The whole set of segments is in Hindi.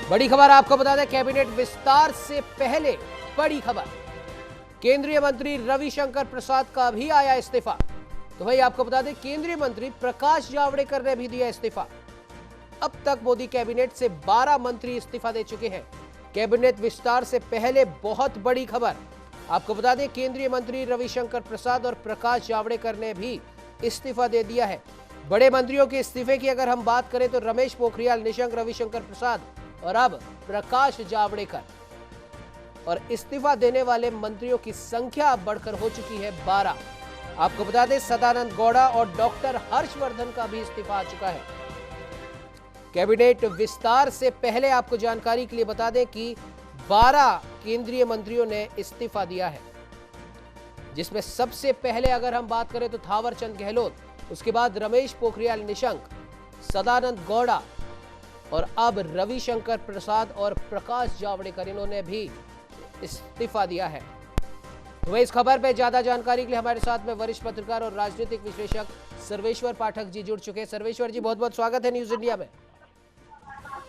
बड़ी खबर आपको बता दें, कैबिनेट विस्तार से पहले बड़ी खबर, केंद्रीय मंत्री रविशंकर प्रसाद का भी आया इस्तीफा। तो भाई आपको बता दें, केंद्रीय मंत्री प्रकाश जावड़ेकर ने भी दिया इस्तीफा। अब तक मोदी कैबिनेट से 12 मंत्री इस्तीफा दे चुके हैं। कैबिनेट विस्तार से पहले बहुत बड़ी खबर आपको बता दें, केंद्रीय मंत्री रविशंकर प्रसाद और प्रकाश जावड़ेकर ने भी इस्तीफा दे दिया है। बड़े मंत्रियों के इस्तीफे की अगर हम बात करें तो रमेश पोखरियाल निशंक, रविशंकर प्रसाद और अब प्रकाश जावड़ेकर, और इस्तीफा देने वाले मंत्रियों की संख्या अब बढ़कर हो चुकी है 12। आपको बता दें, सदानंद गौड़ा और डॉक्टर हर्षवर्धन का भी इस्तीफा आ चुका है। कैबिनेट विस्तार से पहले आपको जानकारी के लिए बता दें कि 12 केंद्रीय मंत्रियों ने इस्तीफा दिया है, जिसमें सबसे पहले अगर हम बात करें तो थावरचंद गहलोत, उसके बाद रमेश पोखरियाल निशंक, सदानंद गौड़ा और अब रविशंकर प्रसाद और प्रकाश जावड़ेकर, इन्होंने भी इस्तीफा दिया है। तो इस खबर पे ज्यादा जानकारी के लिए हमारे साथ में वरिष्ठ पत्रकार और राजनीतिक विश्लेषक सर्वेश्वर पाठक जी जुड़ चुके हैं। सर्वेश्वर जी, बहुत बहुत स्वागत है न्यूज इंडिया में।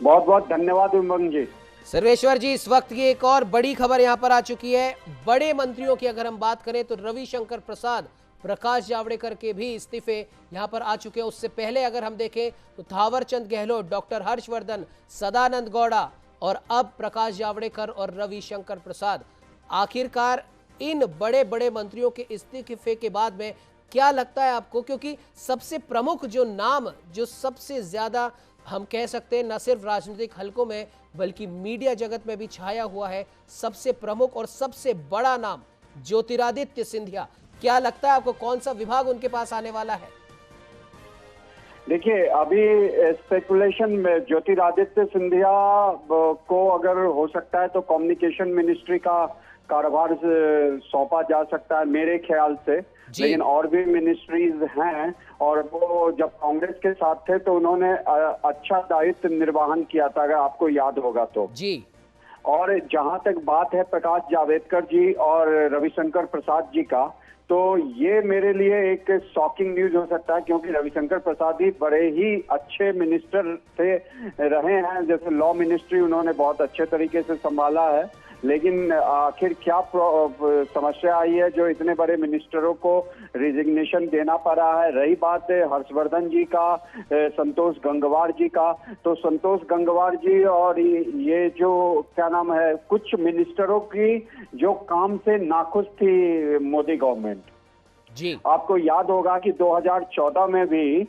बहुत बहुत धन्यवाद उमंग जी। सर्वेश्वर जी, इस वक्त की एक और बड़ी खबर यहां पर आ चुकी है। बड़े मंत्रियों की अगर हम बात करें तो रविशंकर प्रसाद, प्रकाश जावड़ेकर के भी इस्तीफे यहां पर आ चुके हैं। उससे पहले अगर हम देखें तो थावरचंद गहलोत, डॉक्टर हर्षवर्धन, सदानंद गौड़ा और अब प्रकाश जावड़ेकर और रविशंकर प्रसाद। आखिरकार इन बड़े बड़े मंत्रियों के इस्तीफे के बाद में क्या लगता है आपको, क्योंकि सबसे प्रमुख जो नाम, जो सबसे ज्यादा हम कह सकते हैं न सिर्फ राजनीतिक हलकों में बल्कि मीडिया जगत में भी छाया हुआ है, सबसे प्रमुख और सबसे बड़ा नाम ज्योतिरादित्य सिंधिया, क्या लगता है आपको कौन सा विभाग उनके पास आने वाला है? देखिए, अभी स्पेकुलेशन में ज्योतिरादित्य सिंधिया को अगर हो सकता है तो कम्युनिकेशन मिनिस्ट्री का कार्यभार सौंपा जा सकता है मेरे ख्याल से, लेकिन और भी मिनिस्ट्रीज हैं और वो जब कांग्रेस के साथ थे तो उन्होंने अच्छा दायित्व निर्वहन किया था, अगर आपको याद होगा तो जी। और जहां तक बात है प्रकाश जावड़ेकर जी और रविशंकर प्रसाद जी का, तो ये मेरे लिए एक शॉकिंग न्यूज हो सकता है, क्योंकि रविशंकर प्रसाद ही बड़े ही अच्छे मिनिस्टर थे, रहे हैं। जैसे लॉ मिनिस्ट्री उन्होंने बहुत अच्छे तरीके से संभाला है, लेकिन आखिर क्या समस्या आई है जो इतने बड़े मिनिस्टरों को रिजिग्नेशन देना पड़ा है। रही बात हर्षवर्धन जी का, संतोष गंगवार जी का, तो संतोष गंगवार जी और ये जो क्या नाम है, कुछ मिनिस्टरों की जो काम से नाखुश थी मोदी गवर्नमेंट जी। आपको याद होगा कि 2014 में भी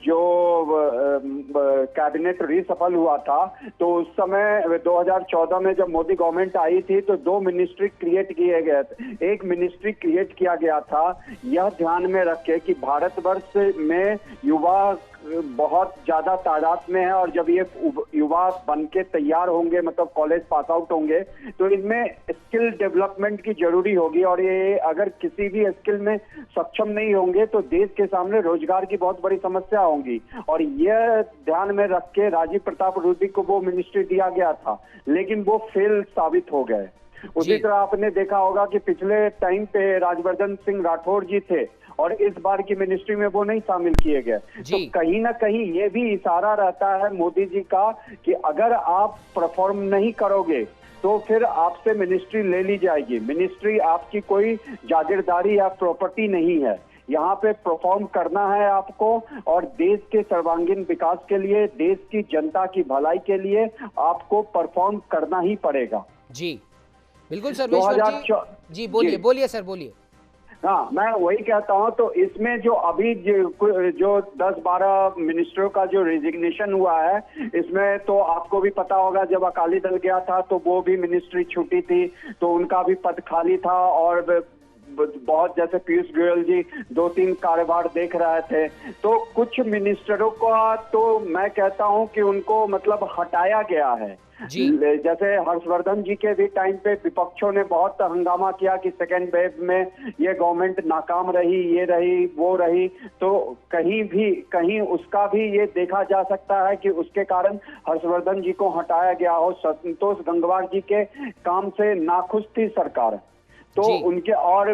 जो कैबिनेट रीसफल हुआ था, तो उस समय 2014 में जब मोदी गवर्नमेंट आई थी तो 2 मिनिस्ट्री क्रिएट किए गए थे। एक मिनिस्ट्री क्रिएट किया गया था यह ध्यान में रख के कि भारतवर्ष में युवा बहुत ज्यादा तादाद में है और जब ये युवा बन के तैयार होंगे, मतलब कॉलेज पास आउट होंगे, तो इनमें स्किल डेवलपमेंट की जरूरी होगी और ये अगर किसी भी स्किल में सक्षम नहीं होंगे तो देश के सामने रोजगार की बहुत बड़ी समस्या होगी। और यह ध्यान में रख के राजीव प्रताप रूडी को वो मिनिस्ट्री दिया गया था, लेकिन वो फेल साबित हो गए। उसी तरह आपने देखा होगा कि पिछले टाइम पे राजवर्धन सिंह राठौड़ जी थे और इस बार की मिनिस्ट्री में वो नहीं शामिल किए गए। तो कहीं ना कहीं ये भी इशारा रहता है मोदी जी का कि अगर आप परफॉर्म नहीं करोगे तो फिर आपसे मिनिस्ट्री ले ली जाएगी। मिनिस्ट्री आपकी कोई जागीरदारी या प्रॉपर्टी नहीं है, यहाँ पे परफॉर्म करना है आपको और देश के सर्वांगीण विकास के लिए, देश की जनता की भलाई के लिए आपको परफॉर्म करना ही पड़ेगा। जी बिल्कुल सर्वेश्वर जी बोलिए बोलिए सर बोलिए। हाँ, मैं वही कहता हूँ। तो इसमें जो अभी जो 10-12 मिनिस्टरों का जो रिजिग्नेशन हुआ है, इसमें तो आपको भी पता होगा जब अकाली दल गया था तो वो भी मिनिस्ट्री छूटी थी, तो उनका भी पद खाली था और बहुत, जैसे पीयूष गोयल जी 2-3 कार्यभार देख रहे थे। तो कुछ मिनिस्टरों का तो मैं कहता हूं कि उनको मतलब हटाया गया है। जैसे हर्षवर्धन जी के भी टाइम पे विपक्षों ने बहुत हंगामा किया कि सेकेंड वेव में ये गवर्नमेंट नाकाम रही, ये रही, वो रही, तो कहीं उसका भी ये देखा जा सकता है कि उसके कारण हर्षवर्धन जी को हटाया गया हो। संतोष गंगवार जी के काम से नाखुश थी सरकार। तो उनके और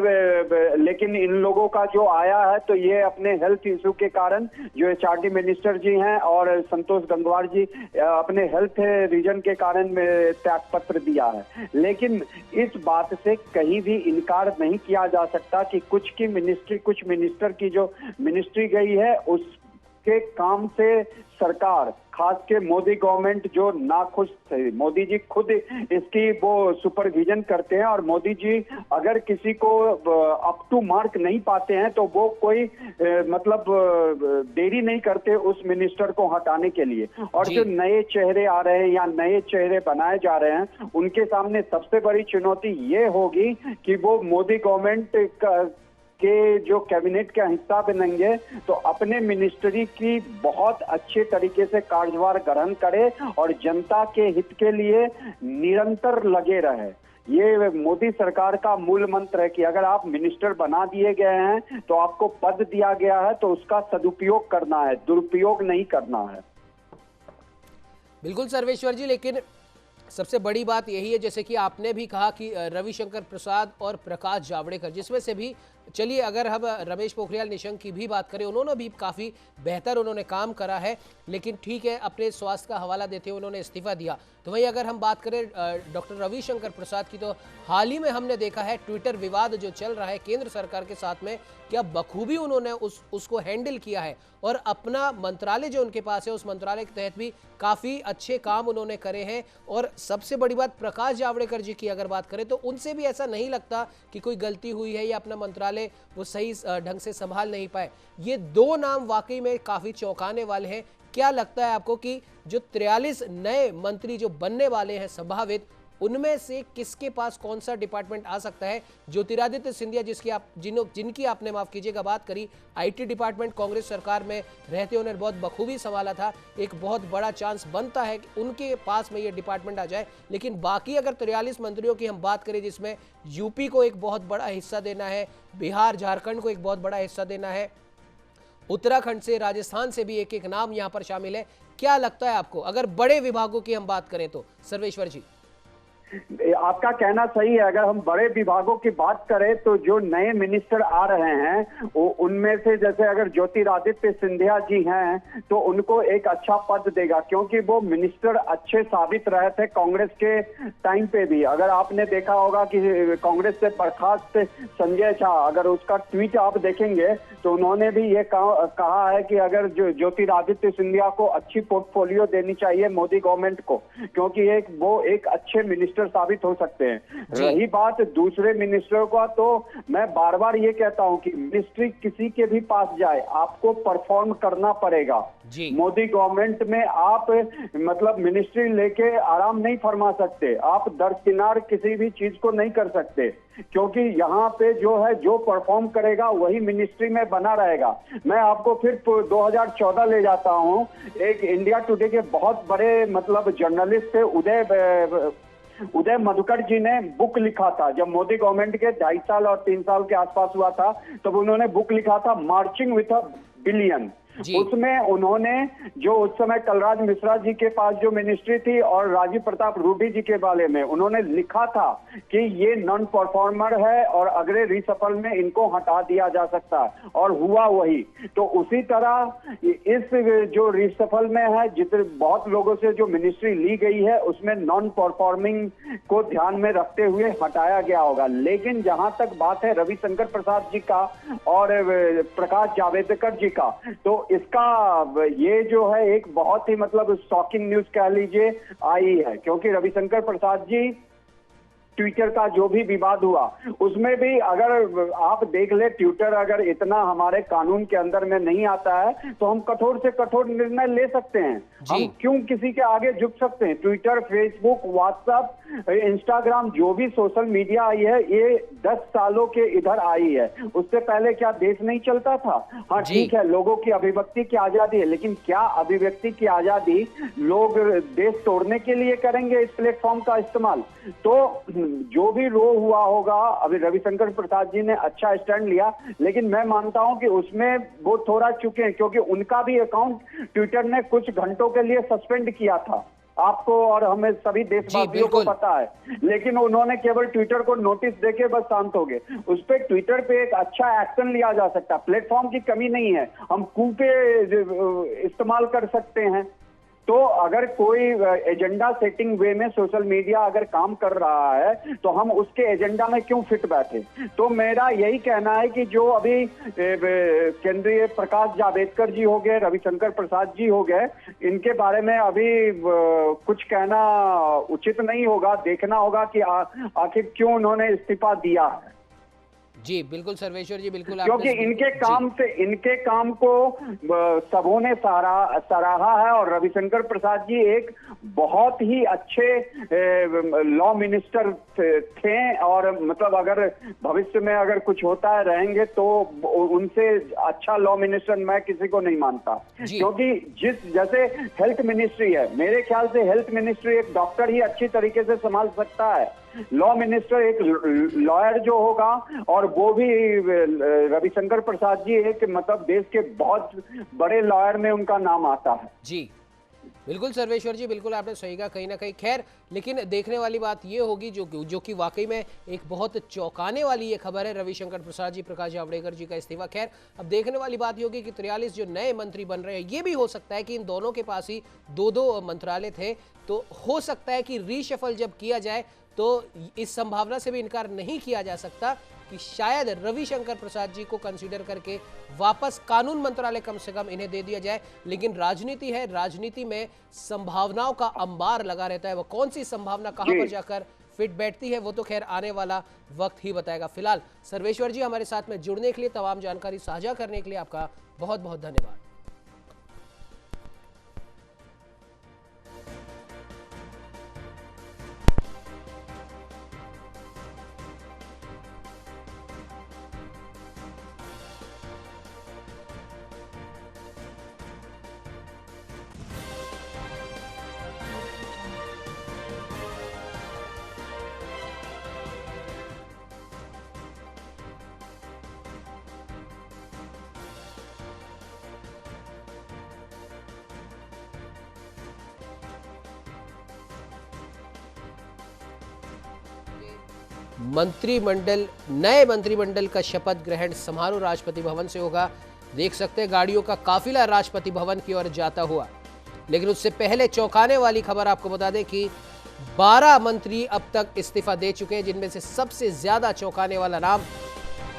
लेकिन इन लोगों का जो आया है तो ये अपने हेल्थ इशू के कारण जो एचआरडी मिनिस्टर जी हैं और संतोष गंगवार जी अपने हेल्थ रीजन के कारण त्यागपत्र दिया है। लेकिन इस बात से कहीं भी इनकार नहीं किया जा सकता कि कुछ मिनिस्टर की जो मिनिस्ट्री गई है उसके काम से सरकार, खास के मोदी गवर्नमेंट जो नाखुश थे, मोदी जी खुद इसकी वो सुपरविजन करते हैं और मोदी जी अगर किसी को अप टू मार्क नहीं पाते हैं तो वो कोई मतलब देरी नहीं करते उस मिनिस्टर को हटाने के लिए। और जो नए चेहरे आ रहे हैं या नए चेहरे बनाए जा रहे हैं उनके सामने सबसे बड़ी चुनौती ये होगी कि वो मोदी गवर्नमेंट के जो कैबिनेट का हिस्सा बनेंगे तो अपने मिनिस्ट्री की बहुत अच्छे तरीके से कार्यभार ग्रहण करे और जनता के हित के लिए निरंतर लगे रहे। ये मोदी सरकार का मूल मंत्र है कि अगर आप मिनिस्टर बना दिए गए हैं तो आपको पद दिया गया है तो उसका सदुपयोग करना है, दुरुपयोग नहीं करना है। बिल्कुल सर्वेश्वर जी, लेकिन सबसे बड़ी बात यही है जैसे कि आपने भी कहा कि रविशंकर प्रसाद और प्रकाश जावड़ेकर, जिसमें से भी चलिए अगर हम रमेश पोखरियाल निशंक की भी बात करें, उन्होंने भी काफ़ी बेहतर उन्होंने काम करा है, लेकिन ठीक है अपने स्वास्थ्य का हवाला देते हुए उन्होंने इस्तीफा दिया। तो वहीं अगर हम बात करें डॉक्टर रविशंकर प्रसाद की, तो हाल ही में हमने देखा है ट्विटर विवाद जो चल रहा है केंद्र सरकार के साथ में, क्या बखूबी उन्होंने उसको हैंडल किया है और अपना मंत्रालय जो उनके पास है उस मंत्रालय के तहत भी काफ़ी अच्छे काम उन्होंने करे हैं। और सबसे बड़ी बात प्रकाश जावड़ेकर जी की अगर बात करें तो उनसे भी ऐसा नहीं लगता कि कोई गलती हुई है या अपना मंत्रालय वो सही ढंग से संभाल नहीं पाए। ये दो नाम वाकई में काफ़ी चौंकाने वाले हैं। क्या लगता है आपको कि जो 43 नए मंत्री जो बनने वाले हैं संभावित, उनमें से किसके पास कौन सा डिपार्टमेंट आ सकता है? ज्योतिरादित्य सिंधिया जिनकी आपने माफ कीजिएगा बात करी, आईटी डिपार्टमेंट कांग्रेस सरकार में रहते उन्होंने बहुत बखूबी संभाला था, एक बहुत बड़ा चांस बनता है कि उनके पास में ये डिपार्टमेंट आ जाए। लेकिन बाकी अगर 43 मंत्रियों की हम बात करें जिसमें यूपी को एक बहुत बड़ा हिस्सा देना है, बिहार झारखंड को एक बहुत बड़ा हिस्सा देना है, उत्तराखंड से राजस्थान से भी एक एक नाम यहां पर शामिल है, क्या लगता है आपको अगर बड़े विभागों की हम बात करें तो? सर्वेश्वर जी, आपका कहना सही है। अगर हम बड़े विभागों की बात करें तो जो नए मिनिस्टर आ रहे हैं वो उनमें से जैसे अगर ज्योतिरादित्य सिंधिया जी हैं तो उनको एक अच्छा पद देगा, क्योंकि वो मिनिस्टर अच्छे साबित रहे थे कांग्रेस के टाइम पे भी। अगर आपने देखा होगा कि कांग्रेस से बर्खास्त संजय झा, अगर उसका ट्वीट आप देखेंगे तो उन्होंने भी ये कहा है कि अगर ज्योतिरादित्य सिंधिया को अच्छी पोर्टफोलियो देनी चाहिए मोदी गवर्नमेंट को, क्योंकि वो एक अच्छे मिनिस्टर साबित हो सकते हैं। रही बात दूसरे मिनिस्टरों का, तो मैं बार बार ये कहता हूं कि मिनिस्ट्री किसी के भी पास जाए आपको परफॉर्म करना पड़ेगा। मोदी गवर्नमेंट में आप मतलब मिनिस्ट्री लेके आराम नहीं फरमा सकते, आप दरकिनार किसी भी चीज को नहीं कर सकते, क्योंकि यहाँ पे जो है जो परफॉर्म करेगा वही मिनिस्ट्री में बना रहेगा। मैं आपको फिर 2014 ले जाता हूँ। एक इंडिया टुडे के बहुत बड़े मतलब जर्नलिस्ट थे उदय मधुकर जी ने बुक लिखा था जब मोदी गवर्नमेंट के 2.5 साल और 3 साल के आसपास हुआ था, तब उन्होंने बुक लिखा था मार्चिंग विथ अ बिलियन। उसमें उन्होंने जो उस समय कलराज मिश्रा जी के पास जो मिनिस्ट्री थी और राजीव प्रताप रूडी जी के बारे में उन्होंने लिखा था कि ये नॉन परफॉर्मर है और अगले रीसफल में इनको हटा दिया जा सकता है, और हुआ वही। तो उसी तरह इस जो रीसफल में है जितने बहुत लोगों से जो मिनिस्ट्री ली गई है उसमें नॉन परफॉर्मिंग को ध्यान में रखते हुए हटाया गया होगा। लेकिन जहां तक बात है रविशंकर प्रसाद जी का और प्रकाश जावड़ेकर जी का, तो इसका ये जो है एक बहुत ही मतलब शॉकिंग न्यूज कह लीजिए आई है, क्योंकि रविशंकर प्रसाद जी ट्विटर का जो भी विवाद हुआ उसमें भी अगर आप देख ले, ट्विटर अगर इतना हमारे कानून के अंदर में नहीं आता है तो हम कठोर से कठोर निर्णय ले सकते हैं। हम क्यों किसी के आगे झुक सकते हैं? ट्विटर, फेसबुक, व्हाट्सएप, इंस्टाग्राम, जो भी सोशल मीडिया आई है ये 10 सालों के इधर आई है। उससे पहले क्या देश नहीं चलता था? हाँ ठीक है, लोगों की अभिव्यक्ति की आजादी है, लेकिन क्या अभिव्यक्ति की आजादी लोग देश तोड़ने के लिए करेंगे इस प्लेटफॉर्म का इस्तेमाल? तो जो भी रो हुआ होगा, अभी रविशंकर प्रसाद जी ने अच्छा स्टैंड लिया, लेकिन मैं मानता हूं कि उसमें वो थोड़ा चुके हैं, क्योंकि उनका भी अकाउंट ट्विटर ने कुछ घंटों के लिए सस्पेंड किया था। आपको और हमें सभी देशवासियों को पता है, लेकिन उन्होंने केवल ट्विटर को नोटिस देके बस शांत हो गए। उस पे ट्विटर पे एक अच्छा एक्शन लिया जा सकता है, प्लेटफॉर्म की कमी नहीं है, हम कूपे इस्तेमाल कर सकते हैं। तो अगर कोई एजेंडा सेटिंग वे में सोशल मीडिया अगर काम कर रहा है तो हम उसके एजेंडा में क्यों फिट बैठे। तो मेरा यही कहना है कि जो अभी केंद्रीय प्रकाश जावड़ेकर जी हो गए, रविशंकर प्रसाद जी हो गए, इनके बारे में अभी कुछ कहना उचित नहीं होगा। देखना होगा कि आखिर क्यों उन्होंने इस्तीफा दिया है। जी बिल्कुल सर्वेश्वर जी, बिल्कुल, क्योंकि इनके काम को सबों ने सराहा है। और रविशंकर प्रसाद जी एक बहुत ही अच्छे लॉ मिनिस्टर थे, और मतलब अगर भविष्य में अगर कुछ होता है रहेंगे तो उनसे अच्छा लॉ मिनिस्टर मैं किसी को नहीं मानता। क्योंकि जैसे हेल्थ मिनिस्ट्री है, मेरे ख्याल से हेल्थ मिनिस्ट्री एक डॉक्टर ही अच्छी तरीके से संभाल सकता है। लॉ मिनिस्टर एक लॉयर जो होगा, और वो भी रविशंकर प्रसाद जी एक मतलब देश के बहुत बड़े लॉयर में उनका नाम आता है। जी बिल्कुल सर्वेश्वर जी, बिल्कुल आपने सही कहा कहीं ना कहीं। खैर, लेकिन देखने वाली बात ये होगी जो कि वाकई में एक बहुत चौंकाने वाली ये खबर है, रविशंकर प्रसाद जी, प्रकाश जावड़ेकर जी का इस्तीफा। खैर, अब देखने वाली बात ये होगी कि 43 जो नए मंत्री बन रहे हैं, ये भी हो सकता है कि इन दोनों के पास ही दो मंत्रालय थे, तो हो सकता है कि रीशफल जब किया जाए तो इस संभावना से भी इनकार नहीं किया जा सकता कि शायद रविशंकर प्रसाद जी को कंसीडर करके वापस कानून मंत्रालय कम से कम इन्हें दे दिया जाए। लेकिन राजनीति है, राजनीति में संभावनाओं का अंबार लगा रहता है। वो कौन सी संभावना कहां पर जाकर फिट बैठती है, वो तो खैर आने वाला वक्त ही बताएगा। फिलहाल सर्वेश्वर जी, हमारे साथ में जुड़ने के लिए, तमाम जानकारी साझा करने के लिए आपका बहुत बहुत धन्यवाद। नए मंत्रिमंडल का शपथ ग्रहण समारोह राष्ट्रपति भवन से होगा। देख सकते हैं गाड़ियों का काफिला राष्ट्रपति भवन की ओर जाता हुआ। लेकिन उससे पहले चौंकाने वाली खबर आपको बता दें कि 12 मंत्री अब तक इस्तीफा दे चुके हैं, जिनमें से सबसे ज्यादा चौंकाने वाला नाम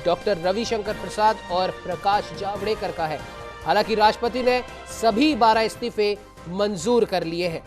डॉक्टर रविशंकर प्रसाद और प्रकाश जावड़ेकर का है। हालांकि राष्ट्रपति ने सभी 12 इस्तीफे मंजूर कर लिए हैं।